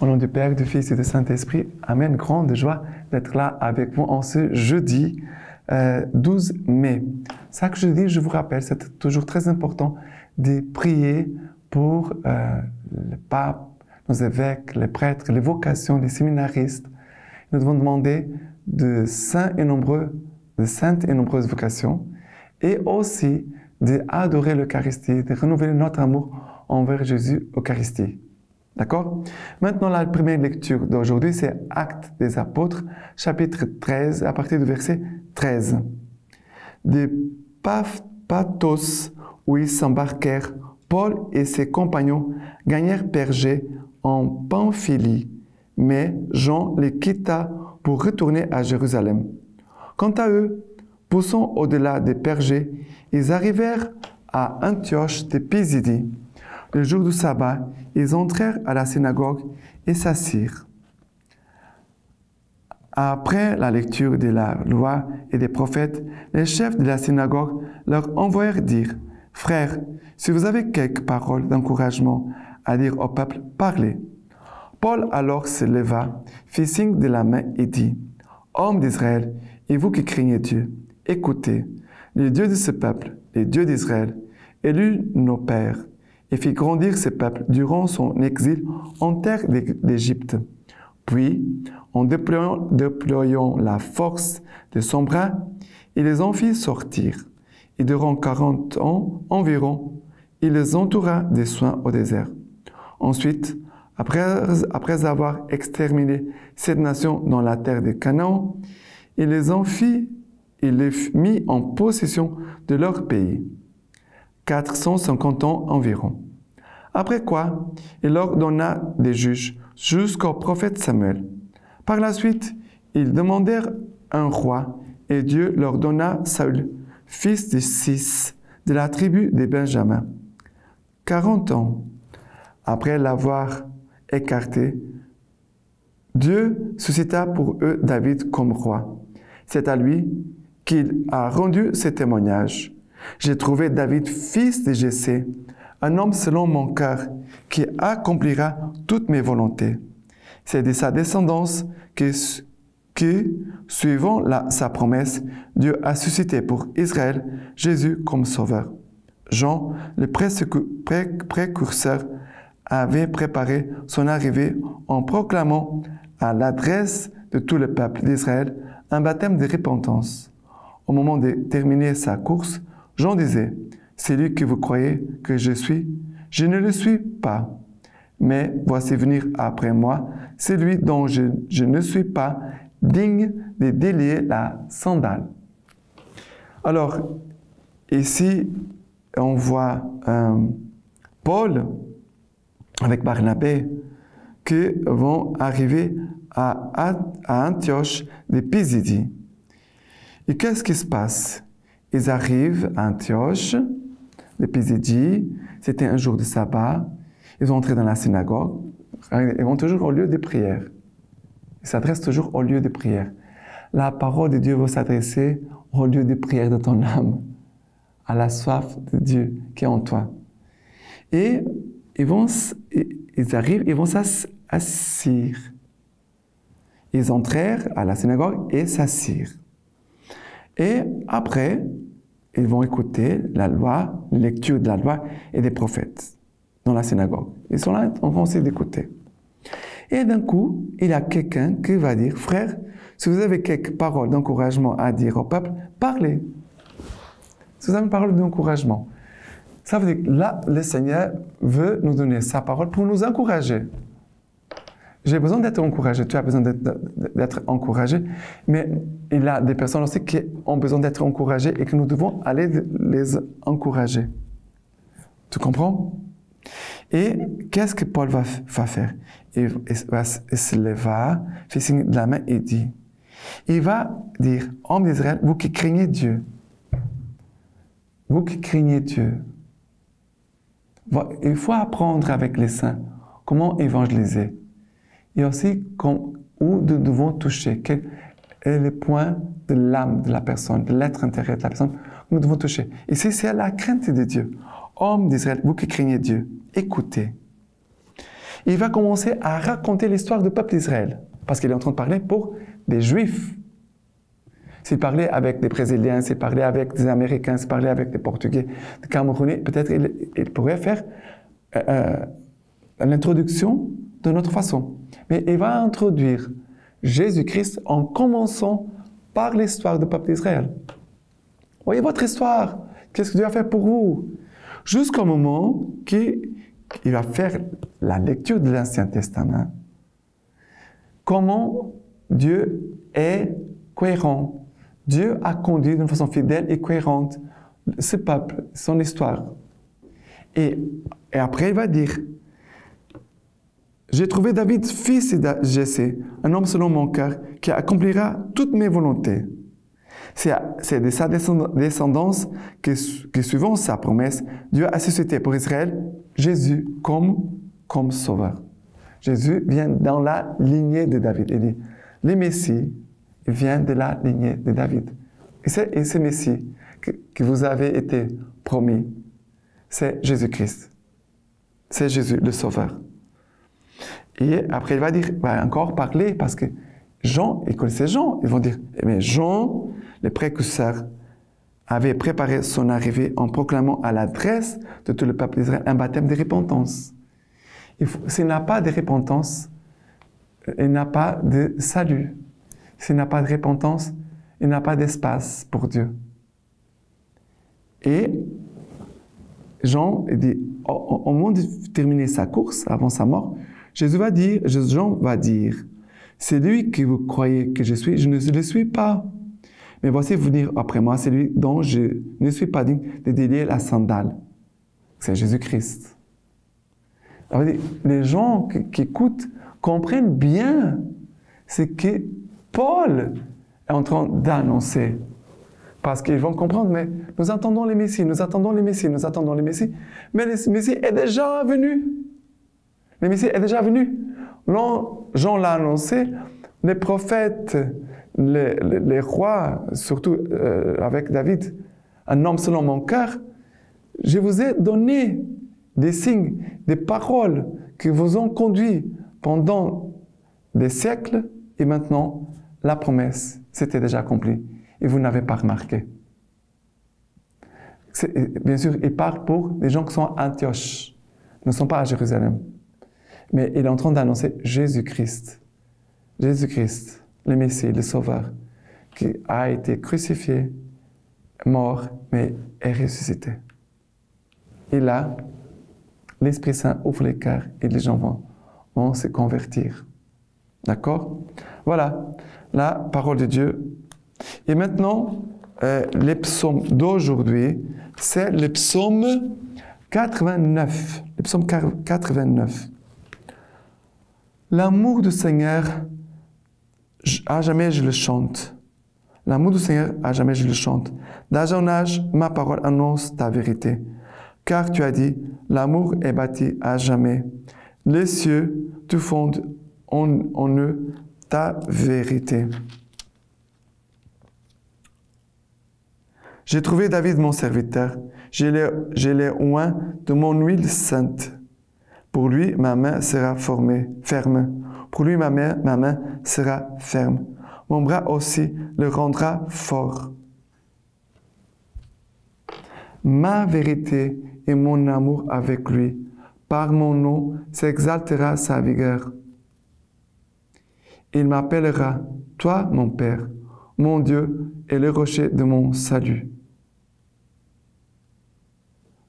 Au nom du Père, du Fils et du Saint-Esprit, Amen. Grande joie d'être là avec vous en ce jeudi 12 mai. Chaque jeudi, je vous rappelle, c'est toujours très important de prier pour le pape, nos évêques, les prêtres, les vocations, les séminaristes. Nous devons demander de saintes et nombreuses vocations et aussi d'adorer l'Eucharistie, de renouveler notre amour envers Jésus, Eucharistie. D'accord? Maintenant, la première lecture d'aujourd'hui, c'est Actes des Apôtres, chapitre 13, à partir du verset 13. De Paphos, où ils s'embarquèrent, Paul et ses compagnons gagnèrent Pergé en Pamphylie, mais Jean les quitta pour retourner à Jérusalem. Quant à eux, poussant au-delà de Pergé, ils arrivèrent à Antioche de Pisidie. Le jour du sabbat, ils entrèrent à la synagogue et s'assirent. Après la lecture de la loi et des prophètes, les chefs de la synagogue leur envoyèrent dire « Frères, si vous avez quelques paroles d'encouragement à dire au peuple, parlez. » Paul alors se leva, fit signe de la main et dit « Hommes d'Israël, et vous qui craignez Dieu, écoutez, le Dieu de ce peuple, le Dieu d'Israël, élut nos pères, et fit grandir ce peuple durant son exil en terre d'Égypte. Puis, en déployant la force de son bras, il les en fit sortir. Et durant 40 ans environ, il les entoura de soins au désert. Ensuite, après avoir exterminé cette nation dans la terre de Canaan, il les mit en possession de leur pays. 450 ans environ. Après quoi, il leur donna des juges jusqu'au prophète Samuel. Par la suite, ils demandèrent un roi et Dieu leur donna Saül, fils de Cis, de la tribu de Benjamin. 40 ans après l'avoir écarté, Dieu suscita pour eux David comme roi. C'est à lui qu'il a rendu ce témoignage. J'ai trouvé David, fils de Jessé, un homme selon mon cœur, qui accomplira toutes mes volontés. C'est de sa descendance que suivant sa promesse, Dieu a suscité pour Israël Jésus comme sauveur. Jean, le précurseur, avait préparé son arrivée en proclamant à l'adresse de tout le peuple d'Israël un baptême de repentance. Au moment de terminer sa course, Jean disait, « Celui que vous croyez que je suis, je ne le suis pas. Mais voici venir après moi, celui dont je ne suis pas digne de délier la sandale. » Alors, ici, on voit Paul avec Barnabé qui vont arriver à Antioche de Pisidie. Et qu'est-ce qui se passe? Ils arrivent à Antioche de Pisidie, c'était un jour de sabbat, ils vont entrer dans la synagogue, ils vont toujours au lieu de prière. Ils s'adressent toujours au lieu de prière. La parole de Dieu va s'adresser au lieu de prière de ton âme, à la soif de Dieu qui est en toi. Et ils arrivent, ils vont s'assire. Ils entrèrent à la synagogue et s'assirent. Et après, ils vont écouter la loi, la lecture de la loi et des prophètes dans la synagogue. Ils sont là en train d'écouter. Et d'un coup, il y a quelqu'un qui va dire, « Frère, si vous avez quelques paroles d'encouragement à dire au peuple, parlez. » Si vous avez une parole d'encouragement, ça veut dire que là, le Seigneur veut nous donner sa parole pour nous encourager. J'ai besoin d'être encouragé, tu as besoin d'être encouragé, mais il y a des personnes aussi qui ont besoin d'être encouragées et que nous devons aller les encourager. Tu comprends? Et qu'est-ce que Paul va faire? Il se leva, fait signe de la main et dit, il va dire, « Hommes d'Israël, vous qui craignez Dieu, vous qui craignez Dieu, il faut apprendre avec les saints comment évangéliser. Et aussi où nous devons toucher, quel est le point de l'âme de la personne, de l'être intérieur de la personne que nous devons toucher. Ici, c'est la crainte de Dieu. Hommes d'Israël, vous qui craignez Dieu, écoutez. il va commencer à raconter l'histoire du peuple d'Israël. Parce qu'il est en train de parler pour des Juifs. S'il parlait avec des Brésiliens, s'il parlait avec des Américains, s'il parlait avec des Portugais, des Camerounais, peut-être il pourrait faire l'introduction de notre façon. Mais il va introduire Jésus-Christ en commençant par l'histoire du peuple d'Israël. Voyez votre histoire. Qu'est-ce que Dieu a fait pour vous? Jusqu'au moment qu'il va faire la lecture de l'Ancien Testament. Comment Dieu est cohérent. Dieu a conduit d'une façon fidèle et cohérente ce peuple, son histoire. Et après, il va dire, j'ai trouvé David, fils de Jessé, un homme selon mon cœur, qui accomplira toutes mes volontés. C'est de sa descendance que suivant sa promesse, Dieu a suscité pour Israël Jésus comme sauveur. Jésus vient dans la lignée de David. Il dit, le Messie vient de la lignée de David. Et ce Messie que vous avez été promis, c'est Jésus-Christ. C'est Jésus, le Sauveur. Et après, il va encore parler, parce que Jean, ils connaissaient Jean. Ils vont dire, mais Jean, le précurseur, avait préparé son arrivée en proclamant à l'adresse de tout le peuple d'Israël un baptême de repentance. S'il n'a pas de repentance, il n'a pas de salut. S'il n'a pas de repentance, il n'a pas d'espace pour Dieu. Et Jean dit, au moment de terminer sa course, avant sa mort, Jean va dire, c'est lui que vous croyez que je suis, je ne le suis pas. Mais voici venir après moi, c'est lui dont je ne suis pas digne de délier la sandale. C'est Jésus-Christ. Les gens qui écoutent comprennent bien ce que Paul est en train d'annoncer. Parce qu'ils vont comprendre, mais nous attendons les Messies, nous attendons les Messies, nous attendons les Messies. Mais le Messie est déjà venu. Le Messie est déjà venu. Jean l'a annoncé, les prophètes, les rois, surtout avec David, un homme selon mon cœur, je vous ai donné des signes, des paroles qui vous ont conduit pendant des siècles, et maintenant, la promesse s'était déjà accomplie et vous n'avez pas remarqué. Bien sûr, il parle pour des gens qui sont à Antioche, ne sont pas à Jérusalem. Mais il est en train d'annoncer Jésus-Christ. Jésus-Christ, le Messie, le Sauveur, qui a été crucifié, mort, mais est ressuscité. Et là, l'Esprit Saint ouvre les cœurs et les gens vont se convertir. D'accord? Voilà la parole de Dieu. Et maintenant, les psaumes d'aujourd'hui, c'est le psaume 89. Le psaume 89. L'amour du Seigneur, à jamais je le chante. L'amour du Seigneur, à jamais je le chante. D'âge en âge, ma parole annonce ta vérité. Car tu as dit, l'amour est bâti à jamais. Les cieux, tu fondes en eux ta vérité. J'ai trouvé David mon serviteur. Je l'ai oint de mon huile sainte. Pour lui, ma main sera ferme. Pour lui, ma main sera ferme. Mon bras aussi le rendra fort. Ma vérité et mon amour avec lui, par mon nom s'exaltera sa vigueur. Il m'appellera, toi mon Père, mon Dieu est le rocher de mon salut.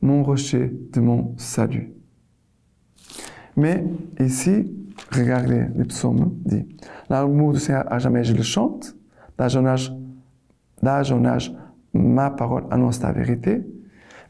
Mon rocher de mon salut. Mais ici, regardez, le psaume dit, l'amour du Seigneur à jamais je le chante, d'âge en âge, ma parole annonce ta vérité.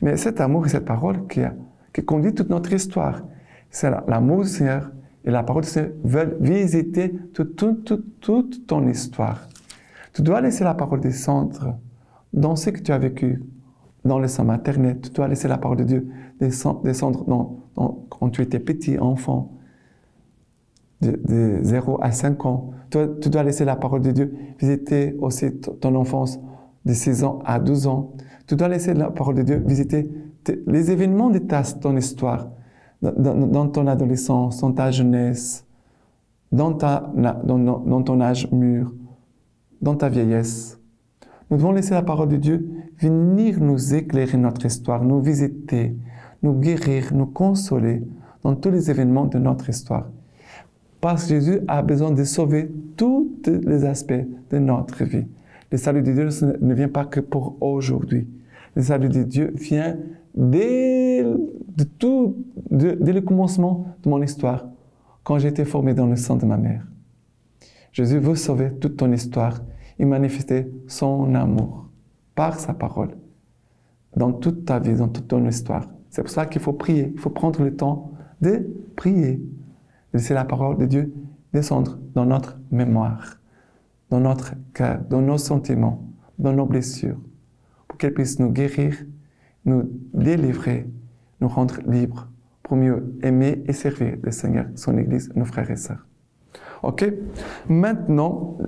Mais cet amour et cette parole qui conduit toute notre histoire, c'est l'amour du Seigneur et la parole du Seigneur veulent visiter toute ton histoire. Tu dois laisser la parole descendre dans ce que tu as vécu, dans le sein maternel. Tu dois laisser la parole de Dieu descendre quand tu étais petit, enfant, de 0 à 5 ans. Tu dois laisser la parole de Dieu visiter aussi ton enfance de 6 ans à 12 ans. Tu dois laisser la parole de Dieu visiter les événements de ton histoire, dans ton adolescence, dans ta jeunesse, dans ton âge mûr, dans ta vieillesse. Nous devons laisser la parole de Dieu venir nous éclairer notre histoire, nous visiter, nous guérir, nous consoler dans tous les événements de notre histoire. Parce que Jésus a besoin de sauver tous les aspects de notre vie. Le salut de Dieu ne vient pas que pour aujourd'hui. Le salut de Dieu vient dès le commencement de mon histoire, quand j'ai été formé dans le sein de ma mère. Jésus veut sauver toute ton histoire et manifester son amour par sa parole dans toute ta vie, dans toute ton histoire. C'est pour ça qu'il faut prier, il faut prendre le temps de prier. Laisser la parole de Dieu descendre dans notre mémoire, dans notre cœur, dans nos sentiments, dans nos blessures, pour qu'elle puisse nous guérir, nous délivrer, nous rendre libres, pour mieux aimer et servir le Seigneur, son Église, nos frères et sœurs. Ok? Maintenant,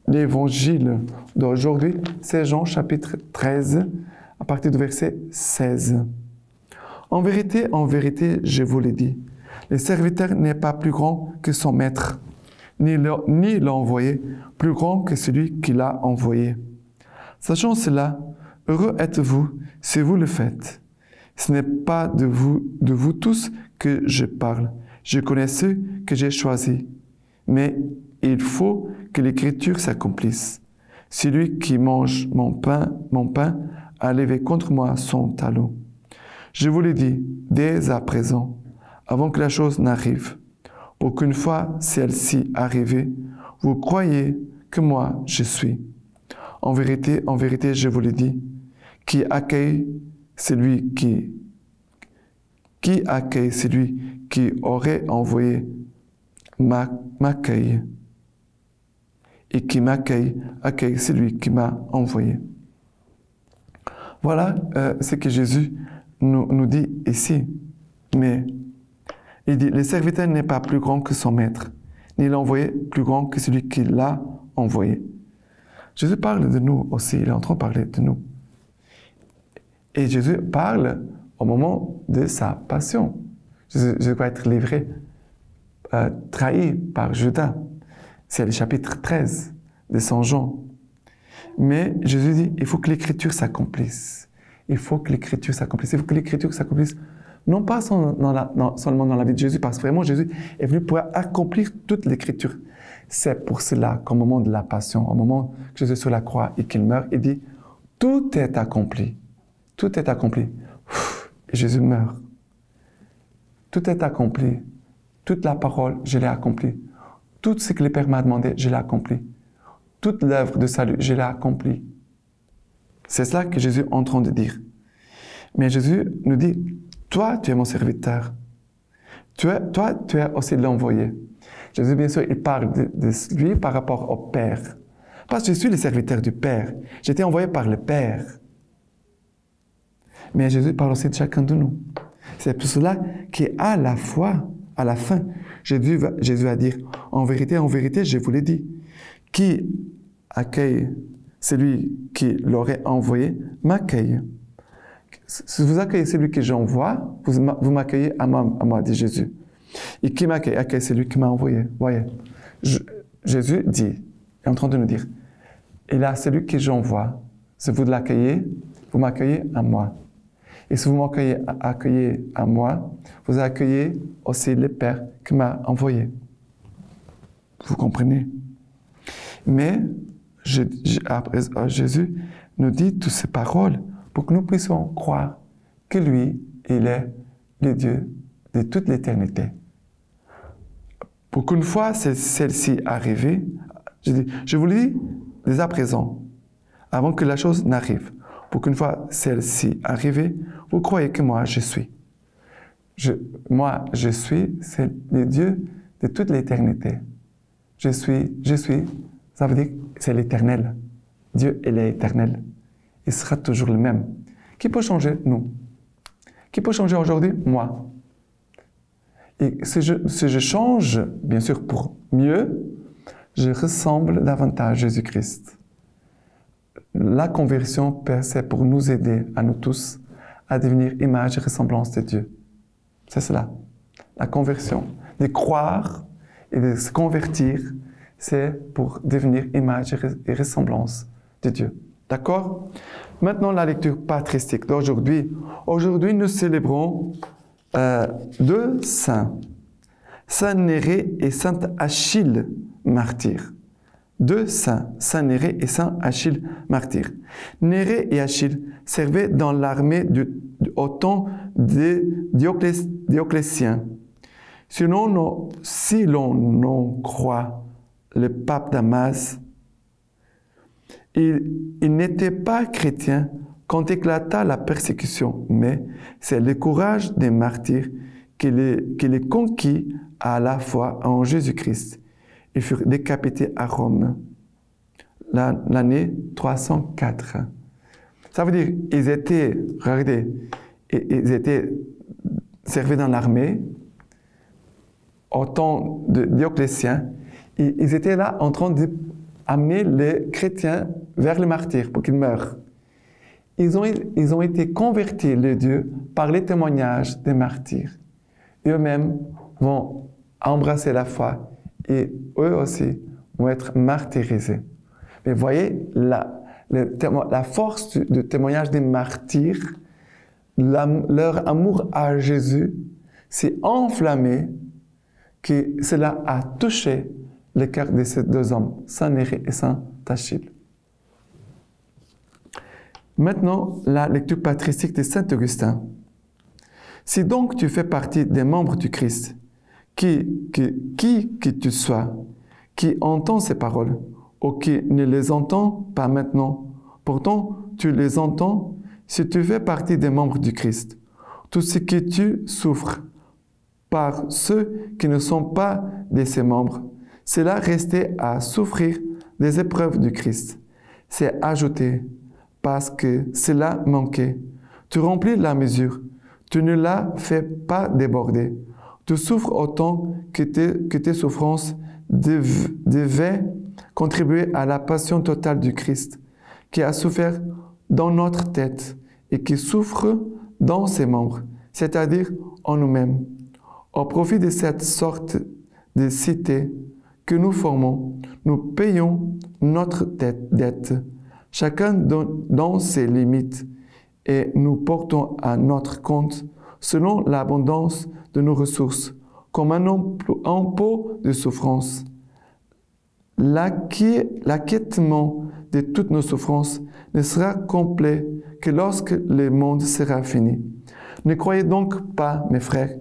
l'évangile d'aujourd'hui, c'est Jean chapitre 13, à partir du verset 16. En vérité, je vous l'ai dit, le serviteur n'est pas plus grand que son maître, ni l'envoyé plus grand que celui qui l'a envoyé. Sachant cela, heureux êtes-vous si vous le faites. Ce n'est pas de vous tous que je parle. Je connais ceux que j'ai choisis. Mais il faut que l'Écriture s'accomplisse. Celui qui mange mon pain a levé contre moi son talon. Je vous l'ai dit dès à présent, avant que la chose n'arrive, pour qu'une fois celle-ci arrivée, vous croyez que moi je suis. En vérité, je vous l'ai dit, qui accueille celui qui aurait envoyé m'accueille. Et qui m'accueille, accueille celui qui m'a envoyé. Voilà ce que Jésus nous dit ici. Mais il dit, le serviteur n'est pas plus grand que son maître, ni l'envoyé plus grand que celui qui l'a envoyé. Jésus parle de nous aussi, il est en train de parler de nous. Et Jésus parle au moment de sa passion. Jésus va être livré, trahi par Judas. C'est le chapitre 13 de Saint Jean. Mais Jésus dit, il faut que l'Écriture s'accomplisse. Il faut que l'Écriture s'accomplisse. Il faut que l'Écriture s'accomplisse, non pas seulement dans la vie de Jésus, parce que vraiment Jésus est venu pour accomplir toute l'Écriture. C'est pour cela qu'au moment de la passion, au moment que Jésus est sur la croix et qu'il meurt, il dit, tout est accompli. Tout est accompli. Et Jésus meurt. Tout est accompli. Toute la parole, je l'ai accomplie. Tout ce que le Père m'a demandé, je l'ai accompli. Toute l'œuvre de salut, je l'ai accomplie. C'est cela que Jésus est en train de dire. Mais Jésus nous dit, toi, tu es mon serviteur. Toi, tu es aussi l'envoyé. Jésus, bien sûr, il parle de lui par rapport au Père. Parce que je suis le serviteur du Père. J'ai été envoyé par le Père. Mais Jésus parle aussi de chacun de nous. C'est pour cela qu'à la fin, Jésus va dire, en vérité, je vous l'ai dit, qui accueille celui qui l'aurait envoyé, m'accueille. Si vous accueillez celui que j'envoie, vous m'accueillez à moi, dit Jésus. Et qui m'accueille, accueille celui qui m'a envoyé. Voyez, Jésus dit, est en train de nous dire, et là, celui que j'envoie, si vous l'accueillez, vous m'accueillez à moi. Et si vous m'accueillez à moi, vous accueillez aussi le Père qui m'a envoyé. Vous comprenez? Mais Jésus nous dit toutes ces paroles pour que nous puissions croire que lui, il est le Dieu de toute l'éternité. Pour qu'une fois celle-ci arrivée, je vous le dis dès à présent, avant que la chose n'arrive, pour qu'une fois celle-ci arrivée, vous croyez que moi je suis. Moi je suis, c'est le Dieu de toute l'éternité. Je suis, ça veut dire que c'est l'éternel. Dieu, il est éternel. Il sera toujours le même. Qui peut changer? Nous. Qui peut changer aujourd'hui? Moi. Et si je change, bien sûr pour mieux, je ressemble davantage à Jésus-Christ. La conversion, c'est pour nous aider, à nous tous, à devenir image et ressemblance de Dieu. C'est cela, la conversion. De croire et de se convertir, c'est pour devenir image et ressemblance de Dieu. D'accord? Maintenant, la lecture patristique d'aujourd'hui. Aujourd'hui, nous célébrons deux saints. Saint Néré et Saint Achille, martyrs. Deux saints, Saint Néré et Saint Achille, martyrs. Néré et Achille servaient dans l'armée au temps de Dioclétien. Si l'on en croit le pape Damas, il n'était pas chrétien quand éclata la persécution, mais c'est le courage des martyrs qui les conquit à la foi en Jésus-Christ. Ils furent décapités à Rome l'année 304. Ça veut dire qu'ils étaient, regardez, ils étaient servis dans l'armée au temps de Dioclétien. Ils étaient là en train d'amener les chrétiens vers le martyr pour qu'ils meurent. Ils ont été convertis, les dieux, par les témoignages des martyrs. Eux-mêmes vont embrasser la foi et eux aussi vont être martyrisés. Mais voyez, la force du témoignage des martyrs, leur amour à Jésus s'est enflammé, que cela a touché le cœur de ces deux hommes, Saint Néré et Saint Achille. Maintenant, la lecture patristique de Saint Augustin. Si donc tu fais partie des membres du Christ, qui que tu sois, qui entend ces paroles, ou qui ne les entend pas maintenant, pourtant tu les entends, si tu fais partie des membres du Christ, tout ce que tu souffres par ceux qui ne sont pas de ses membres, cela restait à souffrir des épreuves du Christ. C'est ajouté, parce que cela manquait. Tu remplis la mesure, tu ne la fais pas déborder. Tu souffres autant que tes souffrances devaient contribuer à la passion totale du Christ, qui a souffert dans notre tête et qui souffre dans ses membres, c'est-à-dire en nous-mêmes. Au profit de cette sorte de cité que nous formons, nous payons notre dette, chacun dans ses limites, et nous portons à notre compte, selon l'abondance de nos ressources, comme un impôt de souffrance. L'acquittement de toutes nos souffrances ne sera complet que lorsque le monde sera fini. Ne croyez donc pas, mes frères,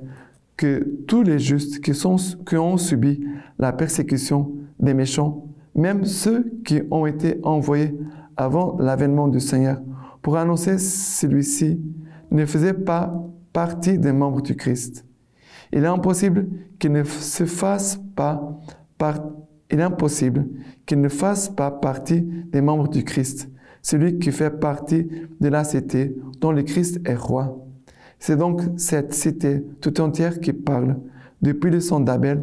que tous les justes qui ont subi la persécution des méchants, même ceux qui ont été envoyés avant l'avènement du Seigneur pour annoncer celui-ci, ne faisaient pas partie des membres du Christ. Il est impossible qu'il ne fasse pas partie des membres du Christ, celui qui fait partie de la cité dont le Christ est roi. C'est donc cette cité tout entière qui parle, depuis le sang d'Abel,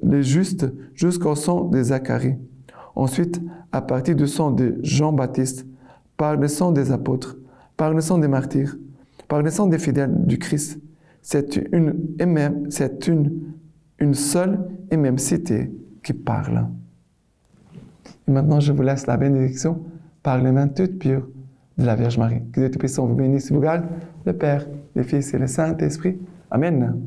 le juste, jusqu'au sang de Zacharie. Ensuite, à partir du sang de Jean-Baptiste, par le sang des apôtres, par le sang des martyrs, par le sang des fidèles du Christ, c'est une seule et même cité qui parle. Et maintenant, je vous laisse la bénédiction par les mains toutes pures de la Vierge Marie. Que Dieu Tout-Puissant vous bénisse et vous garde, le Père, le Fils et le Saint-Esprit. Amen.